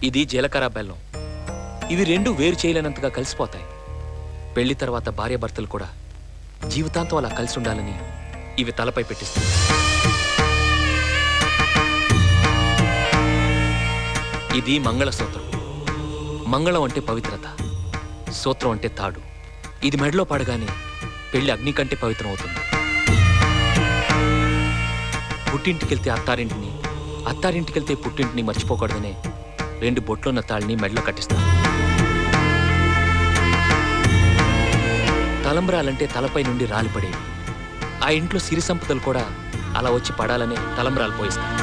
ఇది జీలకర్ర బెల్లం. ఇవి రెండు వేరు చేయలేనంతగా కలిసిపోతాయి. పెళ్లి తర్వాత భార్యాభర్తలు కూడా జీవితాంతం అలా కలిసి ఉండాలని ఇవి తలపై పెట్టిస్తాయి. ఇది మంగళసూత్రం. మంగళం అంటే పవిత్రత, సూత్రం అంటే తాడు. ఇది మెడలో పడగానే పెళ్లి అగ్ని కంటే పవిత్రం అవుతుంది. పుట్టింటికెళ్తే అత్తారింటిని, అత్తారింటికెళ్తే పుట్టింటిని మర్చిపోకూడదనే 2 బొట్లున్న తాళ్ళని మెడలో కట్టిస్తారు. తలంబ్రాలంటే తలపై నుండి రాలిపడేవి. ఆ ఇంట్లో సిరి సంపదలు కూడా అలా వచ్చి పడాలనే తలంబ్రాలు పోయిస్తారు.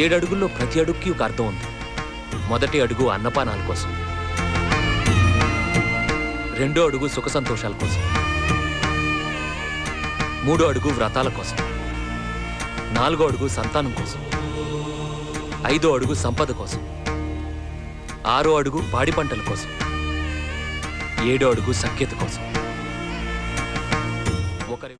7 అడుగుల్లో ప్రతి అడుగుకి ఒక అర్థం ఉంది. మొదటి అడుగు అన్నపానాల కోసం, 2వ అడుగు సుఖ సంతోషాల కోసం, 3వ అడుగు వ్రతాల కోసం, 4వ అడుగు సంతానం కోసం, 5వ అడుగు సంపద కోసం, 6వ అడుగు పాడి పంటల కోసం, 7వ అడుగు సఖ్యత కోసం. ఒకరి